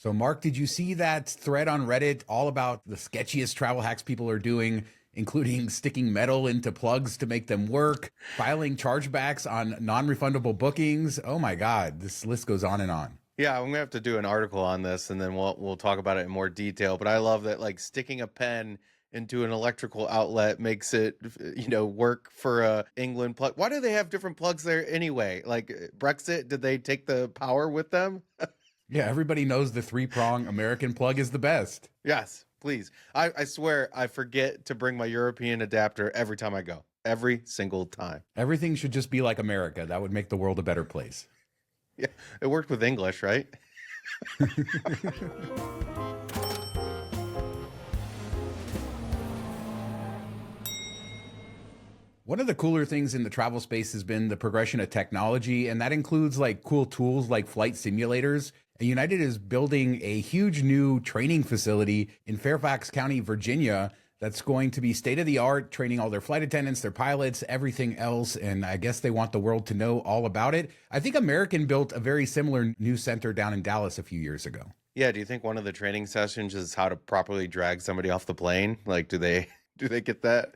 So, Mark, did you see that thread on Reddit all about the sketchiest travel hacks people are doing, including sticking metal into plugs to make them work, filing chargebacks on non refundable bookings? Oh my God, this list goes on and on. Yeah, I'm gonna have to do an article on this, and then we'll talk about it in more detail. But I love that, like, sticking a pen into an electrical outlet makes it, work for a England plug. Why do they have different plugs there anyway? Like Brexit, did they take the power with them? Yeah, everybody knows the three prong American plug is the best. Yes, please. I swear I forget to bring my European adapter every time I go. Every single time. Everything should just be like America. That would make the world a better place. Yeah, it worked with English, right? One of the cooler things in the travel space has been the progression of technology, and that includes like cool tools like flight simulators. And United is building a huge new training facility in Fairfax County, Virginia, that's going to be state of the art, training all their flight attendants, their pilots, everything else. And I guess they want the world to know all about it. I think American built a very similar new center down in Dallas a few years ago. Yeah, do you think one of the training sessions is how to properly drag somebody off the plane? Like, do they do they get that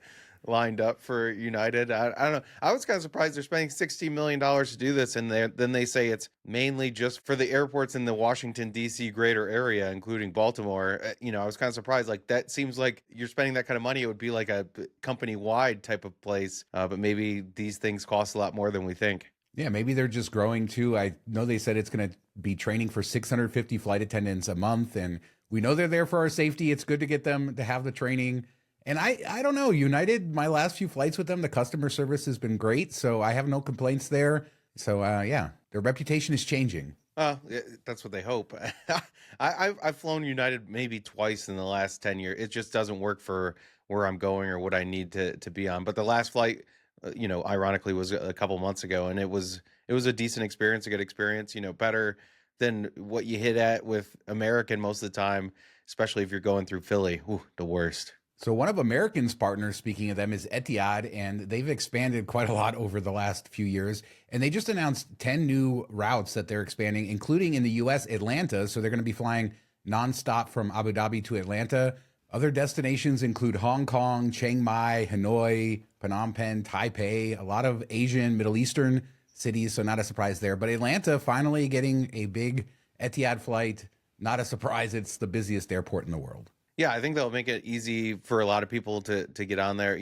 lined up for United? I don't know. I was kind of surprised they're spending $16 million to do this, and then they say it's mainly just for the airports in the Washington, D.C. greater area, including Baltimore. I was kind of surprised. Like, that seems like you're spending that kind of money. It would be like a company-wide type of place, but maybe these things cost a lot more than we think. Yeah, maybe they're just growing too. I know they said it's going to be training for 650 flight attendants a month, and we know they're there for our safety. It's good to get them to have the training. And I don't know, United, my last few flights with them, the customer service has been great, so I have no complaints there. So yeah, their reputation is changing. That's what they hope. I've flown United maybe twice in the last 10 years. It just doesn't work for where I'm going or what I need to be on. But the last flight, ironically, was a couple months ago, and it was a decent experience, a good experience. Better than what you hit at with American most of the time, especially if you're going through Philly. Ooh, the worst. So one of American's partners, speaking of them, is Etihad, and they've expanded quite a lot over the last few years. And they just announced 10 new routes that they're expanding, including in the U.S., Atlanta. So they're going to be flying nonstop from Abu Dhabi to Atlanta. Other destinations include Hong Kong, Chiang Mai, Hanoi, Phnom Penh, Taipei, a lot of Asian, Middle Eastern cities. So not a surprise there. But Atlanta finally getting a big Etihad flight. Not a surprise. It's the busiest airport in the world. Yeah, I think that'll make it easy for a lot of people to get on there.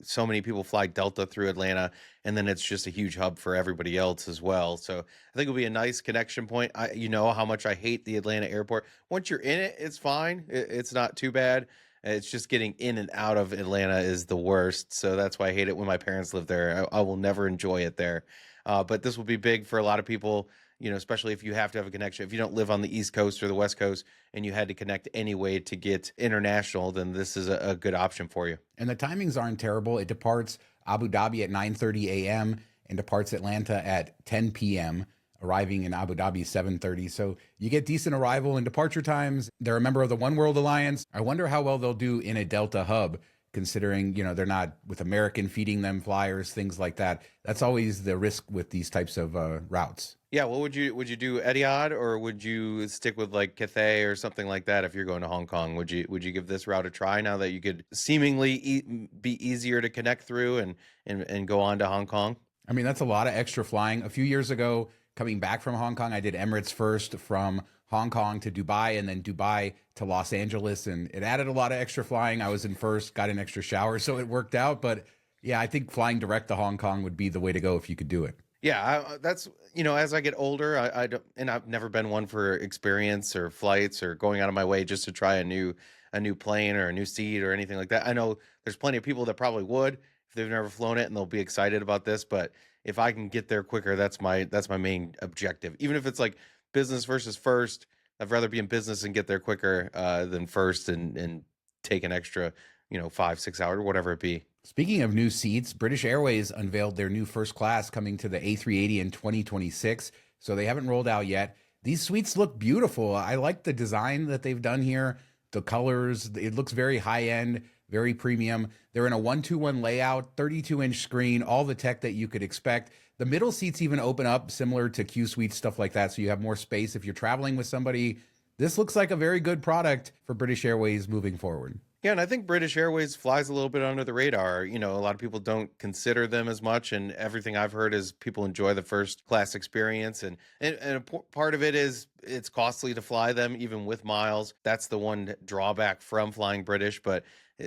So many people fly Delta through Atlanta, and then it's just a huge hub for everybody else as well. So I think it'll be a nice connection point. You know how much I hate the Atlanta airport. Once you're in it, it's fine. It's not too bad. It's just getting in and out of Atlanta is the worst. So that's why I hate it when my parents live there. I will never enjoy it there. But this will be big for a lot of people, especially if you have to have a connection. If you don't live on the East Coast or the West Coast and you had to connect anyway to get international, then this is a good option for you. And the timings aren't terrible. It departs Abu Dhabi at 9:30 a.m. and departs Atlanta at 10 p.m., arriving in Abu Dhabi 7:30. So you get decent arrival and departure times. They're a member of the One World Alliance. I wonder how well they'll do in a Delta hub, considering, they're not with American feeding them flyers, things like that. That's always the risk with these types of routes. Yeah, what would you do, Etihad, or would you stick with like Cathay or something like that if you're going to Hong Kong? Would you give this route a try now that you could seemingly be easier to connect through and go on to Hong Kong? I mean, that's a lot of extra flying. A few years ago, coming back from Hong Kong, I did Emirates first from Hong Kong to Dubai and then Dubai to Los Angeles. And it added a lot of extra flying. I was in first, got an extra shower, so it worked out. But yeah, I think flying direct to Hong Kong would be the way to go if you could do it. Yeah, that's, as I get older, I don't, and I've never been one for experience or flights or going out of my way just to try a new plane or a new seat or anything like that. I know there's plenty of people that probably would if they've never flown it and they'll be excited about this. But if I can get there quicker, that's my main objective. Even if it's like business versus first, I'd rather be in business and get there quicker than first and take an extra, 5-6 hours, whatever it be. Speaking of new seats, British Airways unveiled their new first class coming to the A380 in 2026. So they haven't rolled out yet. These suites look beautiful. I like the design that they've done here. The colors, it looks very high end, very premium. They're in a 1:1 layout, 32-inch screen, all the tech that you could expect. The middle seats even open up similar to Q Suite, stuff like that. So you have more space. If you're traveling with somebody, this looks like a very good product for British Airways moving forward. Yeah, and I think British Airways flies a little bit under the radar. A lot of people don't consider them as much, and everything I've heard is people enjoy the first class experience, and part of it is it's costly to fly them, even with miles. That's the one drawback from flying British, but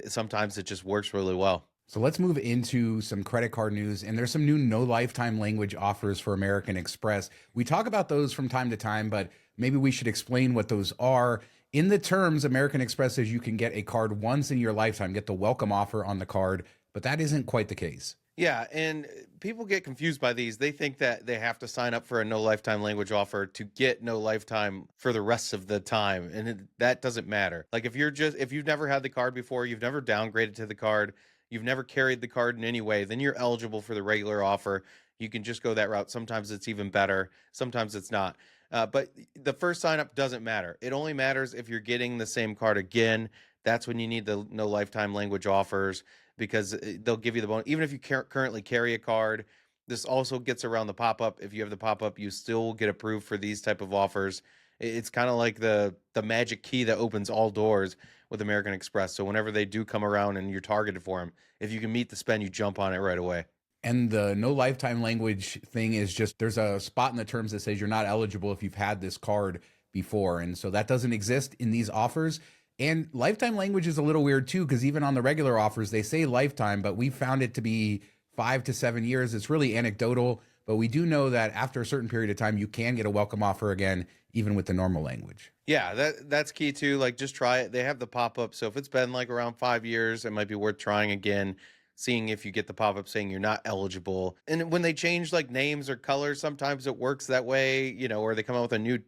sometimes it just works really well. So let's move into some credit card news. And there's some new no lifetime language offers for American Express. We talk about those from time to time, but maybe we should explain what those are. In the terms, American Express says you can get a card once in your lifetime, get the welcome offer on the card, but that isn't quite the case. Yeah, and people get confused by these. They think that they have to sign up for a no lifetime language offer to get no lifetime for the rest of the time, and that doesn't matter. Like if you've never had the card before, you've never downgraded to the card, you've never carried the card in any way, then you're eligible for the regular offer. You can just go that route. Sometimes it's even better, sometimes it's not. But the first sign up doesn't matter. It only matters if you're getting the same card again. That's when you need the no lifetime language offers, because they'll give you the bonus. Even if you currently carry a card, this also gets around the pop-up. If you have the pop-up, you still get approved for these type of offers. It's kind of like the magic key that opens all doors with American Express. So whenever they do come around and you're targeted for them, if you can meet the spend, you jump on it right away. And the no lifetime language thing is just there's a spot in the terms that says you're not eligible if you've had this card before. And so that doesn't exist in these offers. And lifetime language is a little weird too, because even on the regular offers, they say lifetime, but we found it to be 5 to 7 years. It's really anecdotal, but we do know that after a certain period of time, you can get a welcome offer again, even with the normal language. Yeah, that's key too. Like just try it. They have the pop-up. So if it's been like around 5 years, it might be worth trying again, seeing if you get the pop-up saying you're not eligible. And when they change like names or colors, sometimes it works that way, or they come out with a new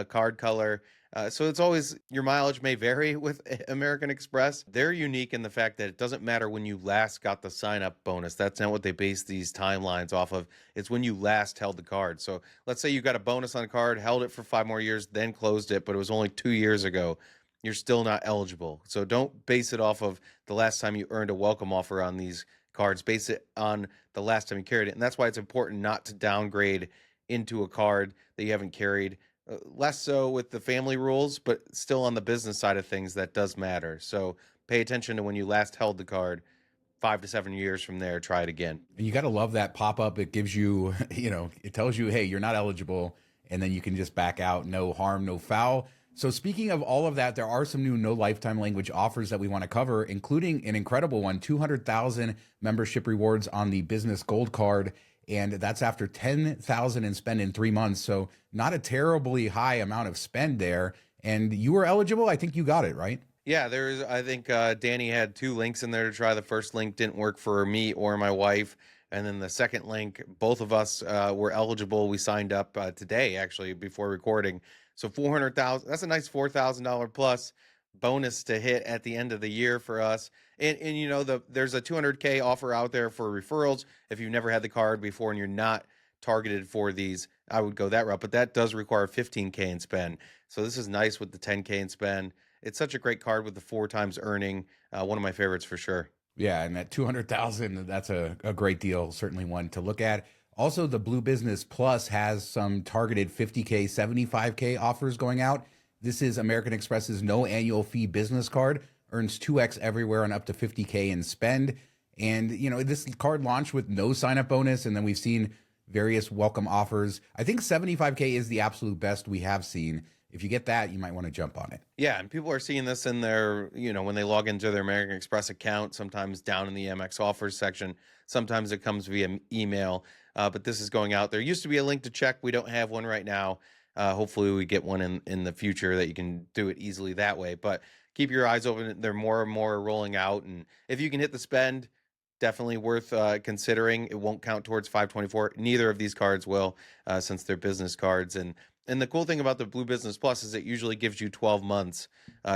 card color. So it's always, your mileage may vary with American Express. They're unique in the fact that it doesn't matter when you last got the sign-up bonus. That's not what they base these timelines off of. It's when you last held the card. So let's say you got a bonus on a card, held it for 5 more years, then closed it, but it was only 2 years ago. You're still not eligible. So don't base it off of the last time you earned a welcome offer on these cards. Base it on the last time you carried it. And that's why it's important not to downgrade into a card that you haven't carried. Less so with the family rules, but still on the business side of things, that does matter. So pay attention to when you last held the card. 5 to 7 years from there, try it again. And you got to love that pop-up. It gives you, it tells you, hey, you're not eligible. And then you can just back out. No harm, no foul. So speaking of all of that, there are some new no lifetime language offers that we want to cover, including an incredible one, 200,000 membership rewards on the Business Gold card. And that's after 10,000 in spend in 3 months. So not a terribly high amount of spend there. And you were eligible. I think you got it, right? Yeah, I think Danny had 2 links in there to try. The first link didn't work for me or my wife. And then the second link, both of us were eligible. We signed up today, actually, before recording. So 400,000, that's a nice $4,000 plus bonus to hit at the end of the year for us. And there's a 200K offer out there for referrals. If you've never had the card before and you're not targeted for these, I would go that route. But that does require 15K in spend. So this is nice with the 10K in spend. It's such a great card with the 4 times earning. One of my favorites for sure. Yeah, and at 200,000, that's a great deal. Certainly one to look at. Also, the Blue Business Plus has some targeted 50K, 75K offers going out. This is American Express's no annual fee business card, earns 2x everywhere and up to 50K in spend. And, this card launched with no sign-up bonus, and then we've seen various welcome offers. I think 75K is the absolute best we have seen. If you get that, you might want to jump on it. Yeah, and people are seeing this in their, when they log into their American Express account, sometimes down in the Amex offers section. Sometimes it comes via email, but this is going out. There used to be a link to check. We don't have one right now. Hopefully we get one in the future that you can do it easily that way. But keep your eyes open. They're more and more rolling out. And if you can hit the spend, definitely worth considering. It won't count towards 524. Neither of these cards will, since they're business cards. And the cool thing about the Blue Business Plus is it usually gives you 12 months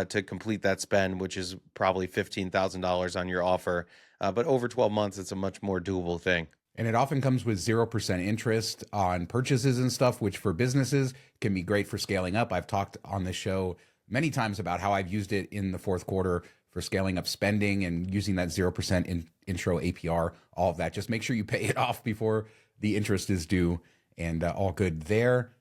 to complete that spend, which is probably $15,000 on your offer. But over 12 months, it's a much more doable thing. And it often comes with 0% interest on purchases and stuff, which for businesses can be great for scaling up. I've talked on this show many times about how I've used it in the fourth quarter for scaling up spending and using that 0% intro APR, all of that. Just make sure you pay it off before the interest is due, and all good there.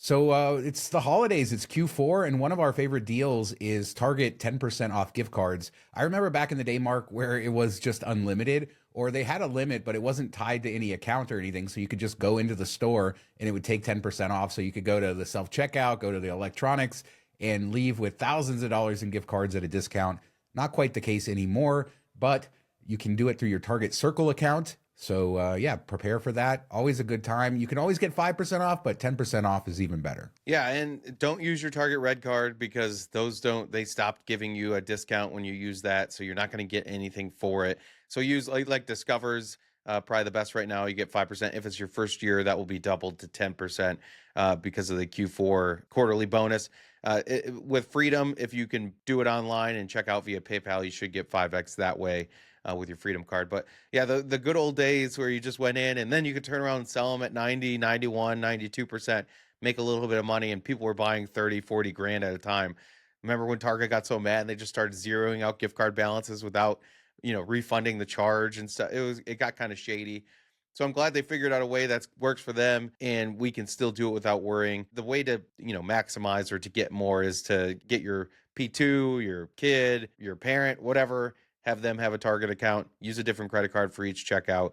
So it's the holidays, it's Q4, and one of our favorite deals is Target 10% off gift cards. I remember back in the day, Mark, where it was just unlimited, or they had a limit, but it wasn't tied to any account or anything. So you could just go into the store and it would take 10% off. So you could go to the self checkout, go to the electronics, and leave with thousands of dollars in gift cards at a discount. Not quite the case anymore, but you can do it through your Target Circle account. So yeah, prepare for that. Always a good time. You can always get 5% off, but 10% off is even better. Yeah, and don't use your Target Red card because they stopped giving you a discount when you use that, so you're not going to get anything for it. So use like Discover's probably the best right now. You get 5%. If it's your first year, that will be doubled to 10% because of the Q4 quarterly bonus. With Freedom, if you can do it online and check out via PayPal, you should get 5x that way. With your Freedom card. But yeah, the good old days where you just went in and then you could turn around and sell them at 90, 91, 92%, make a little bit of money, and people were buying 30, 40 grand at a time. Remember when Target got so mad and they just started zeroing out gift card balances without, refunding the charge and stuff? It got kind of shady. So I'm glad they figured out a way that works for them and we can still do it without worrying. The way to, maximize or to get more is to get your P2, your kid, your parent, whatever, have them have a Target account, use a different credit card for each checkout,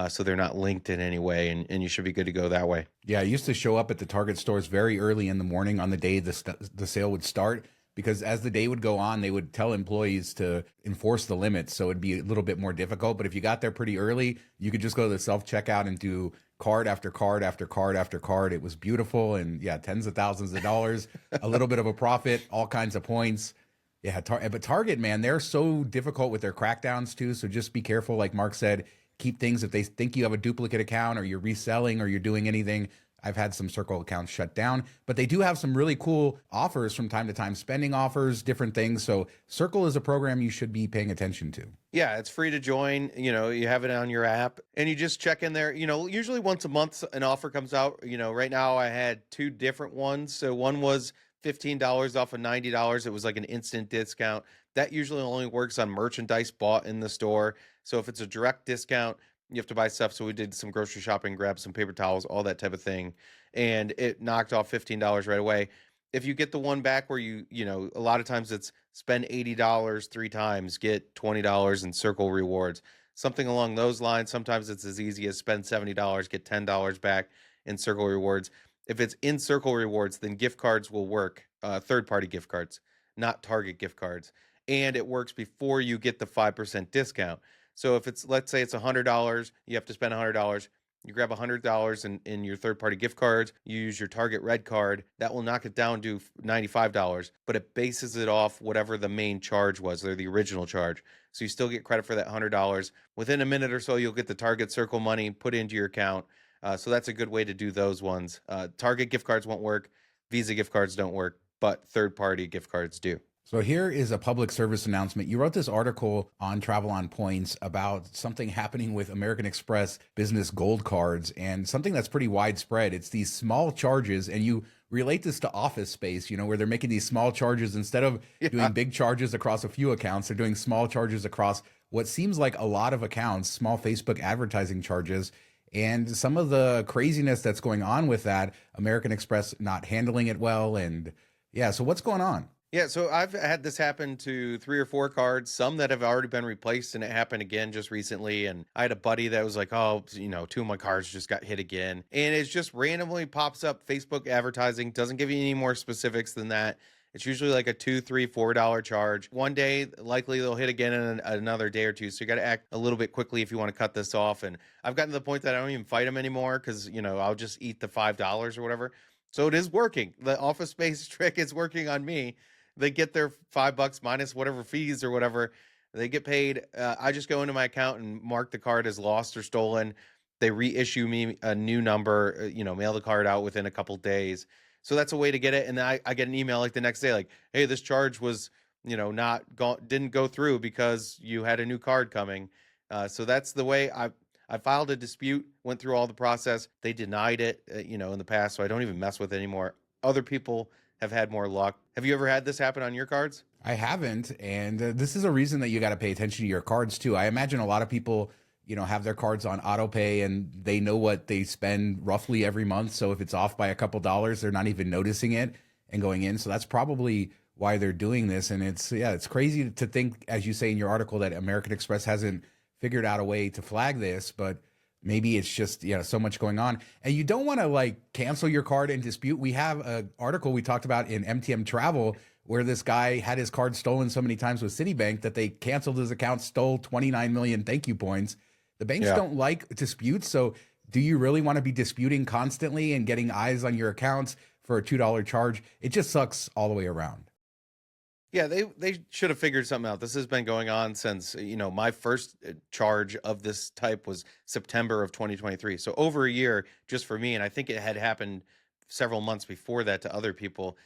so they're not linked in any way, and you should be good to go that way. Yeah, I used to show up at the Target stores very early in the morning on the day the sale would start, because as the day would go on, they would tell employees to enforce the limits, so it'd be a little bit more difficult. But if you got there pretty early, you could just go to the self-checkout and do card after card after card after card. It was beautiful, and yeah, tens of thousands of dollars, a little bit of a profit, all kinds of points. Yeah, but Target, man, they're so difficult with their crackdowns too. So just be careful. Like Mark said, keep things, if they think you have a duplicate account or you're reselling or you're doing anything. I've had some Circle accounts shut down, but they do have some really cool offers from time to time, spending offers, different things. So Circle is a program you should be paying attention to. Yeah, it's free to join. You have it on your app and you just check in there. Usually once a month an offer comes out. Right now I had two different ones. So one was $15 off of $90. It was like an instant discount. That usually only works on merchandise bought in the store. So if it's a direct discount, you have to buy stuff. So we did some grocery shopping, grabbed some paper towels, all that type of thing. And it knocked off $15 right away. If you get the one back where a lot of times it's spend $80 three times, get $20 in Circle rewards, something along those lines. Sometimes it's as easy as spend $70, get $10 back in Circle rewards. If it's in Circle rewards, then gift cards will work, third-party gift cards, not Target gift cards. And it works before you get the 5% discount. So if let's say it's $100, you have to spend $100. You grab $100 in your third-party gift cards. You use your Target Red card. That will knock it down to $95, but it bases it off whatever the main charge was, or the original charge. So you still get credit for that $100. Within a minute or so, you'll get the Target Circle money put into your account. So that's a good way to do those ones. Target gift cards won't work. Visa gift cards don't work, but third-party gift cards do. So here is a public service announcement. You wrote this article on Travel on Points about something happening with American Express Business Gold cards, and something that's pretty widespread. It's these small charges, and you relate this to Office Space, where they're making these small charges instead of doing big charges across a few accounts. They're doing small charges across what seems like a lot of accounts, small Facebook advertising charges. And some of the craziness that's going on with that, American Express not handling it well. And yeah, so what's going on? Yeah, so I've had this happen to 3 or 4 cards, some that have already been replaced, and it happened again just recently. And I had a buddy that was like, oh, 2 of my cards just got hit again. And it just randomly pops up Facebook advertising, doesn't give you any more specifics than that. It's usually like a $2, $3, $4 charge. One day, likely they'll hit again in another day or two. So you got to act a little bit quickly if you want to cut this off. And I've gotten to the point that I don't even fight them anymore because, I'll just eat the $5 or whatever. So it is working. The Office Space trick is working on me. They get their $5 minus whatever fees or whatever. They get paid. I just go into my account and mark the card as lost or stolen. They reissue me a new number, mail the card out within a couple days. So that's a way to get it. And then I get an email like the next day, like, hey, this charge was, didn't go through because you had a new card coming. So that's the way I filed a dispute, went through all the process. They denied it, in the past. So I don't even mess with it anymore. Other people have had more luck. Have you ever had this happen on your cards? I haven't. And this is a reason that you got to pay attention to your cards too. I imagine a lot of people have their cards on auto pay and they know what they spend roughly every month. So if it's off by a couple dollars, they're not even noticing it and going in. So that's probably why they're doing this. And it's crazy to think, as you say in your article, that American Express hasn't figured out a way to flag this, but maybe it's just, so much going on. And you don't want to like cancel your card and dispute. We have an article we talked about in MTM Travel where this guy had his card stolen so many times with Citibank that they canceled his account, stole 29 million thank you points. The banks don't like disputes. So do you really want to be disputing constantly and getting eyes on your accounts for a $2 charge? It just sucks all the way around. Yeah, they should have figured something out. This has been going on since, my first charge of this type was September of 2023. So over a year just for me. And I think it had happened several months before that to other people.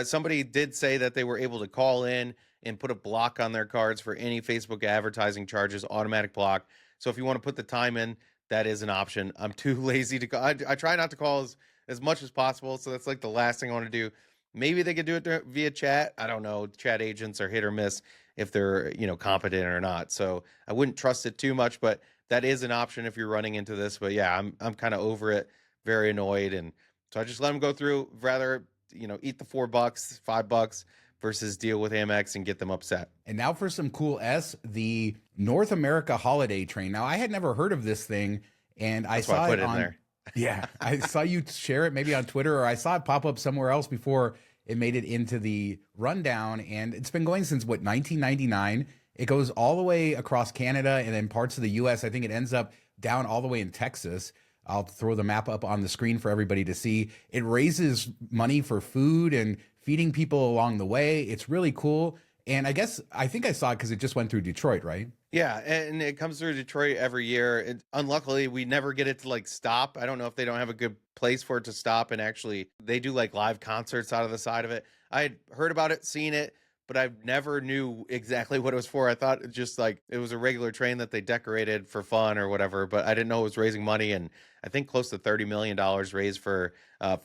Somebody did say that they were able to call in and put a block on their cards for any Facebook advertising charges, automatic block. So if you want to put the time in, that is an option. I'm too lazy to call. I try not to call as much as possible. So that's like the last thing I want to do. Maybe they could do it via chat. I don't know. Chat agents are hit or miss if they're, competent or not. So I wouldn't trust it too much, but that is an option if you're running into this. But yeah, I'm kind of over it, very annoyed. And so I just let them go through, rather, eat the $4, $5 versus deal with Amex and get them upset. And now for some cool the North America holiday train. Now I had never heard of this thing, and That's why I put it in there. Yeah, I saw you share it maybe on Twitter, or I saw it pop up somewhere else before it made it into the rundown. And it's been going since 1999. It goes all the way across Canada and then parts of the US. I think it ends up down all the way in Texas. I'll throw the map up on the screen for everybody to see. It raises money for food and feeding people along the way. It's really cool. And I think I saw it because it just went through Detroit, right? Yeah, and it comes through Detroit every year. Unluckily, we never get it to like stop. I don't know if they don't have a good place for it to stop. And actually, they do like live concerts out of the side of it. I had heard about it, seen it, but I never knew exactly what it was for. I thought it just like it was a regular train that they decorated for fun or whatever, but I didn't know it was raising money. And I think close to $30 million raised for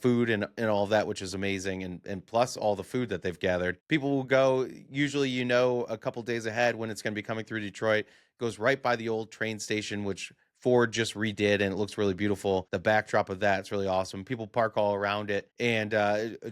food and all of that, which is amazing. And plus all the food that they've gathered. People will go, usually, a couple days ahead when it's going to be coming through Detroit. Goes right by the old train station, which Ford just redid, and it looks really beautiful. The backdrop of that's really awesome. People park all around it and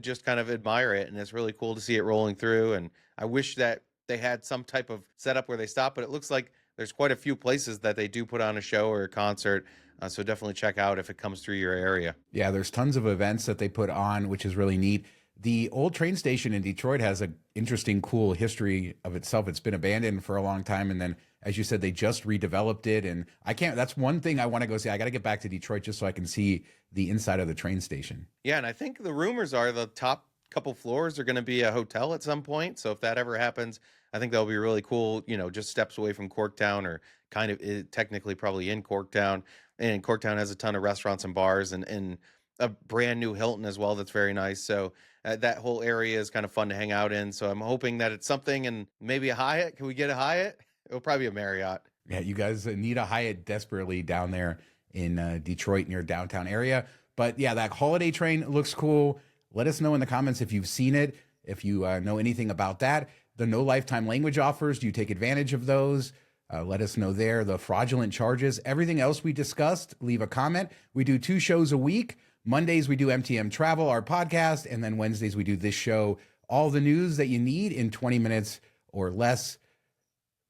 just kind of admire it, and it's really cool to see it rolling through. And I wish that they had some type of setup where they stop, but it looks like there's quite a few places that they do put on a show or a concert. So definitely check out if it comes through your area. Yeah, there's tons of events that they put on, which is really neat. The old train station in Detroit has an interesting, cool history of itself. It's been abandoned for a long time. And then, as you said, they just redeveloped it. And that's one thing I want to go see. I got to get back to Detroit just so I can see the inside of the train station. Yeah, and I think the rumors are the top couple floors are going to be a hotel at some point. So if that ever happens, I think that'll be really cool, just steps away from Corktown, or kind of technically probably in Corktown. And Corktown has a ton of restaurants and bars, and a brand new Hilton as well that's very nice. So that whole area is kind of fun to hang out in. So I'm hoping that it's something, and maybe a Hyatt. Can we get a Hyatt? It'll probably be a Marriott. Yeah, you guys need a Hyatt desperately down there in Detroit near downtown area. But yeah, that holiday train looks cool. Let us know in the comments if you've seen it, if you know anything about that. The no lifetime language offers, do you take advantage of those? Let us know there. The fraudulent charges, everything else we discussed, leave a comment. We do 2 shows a week. Mondays, we do MTM Travel, our podcast. And then Wednesdays, we do this show, all the news that you need in 20 minutes or less.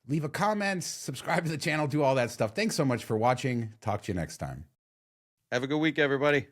Leave a comment, subscribe to the channel, do all that stuff. Thanks so much for watching. Talk to you next time. Have a good week, everybody.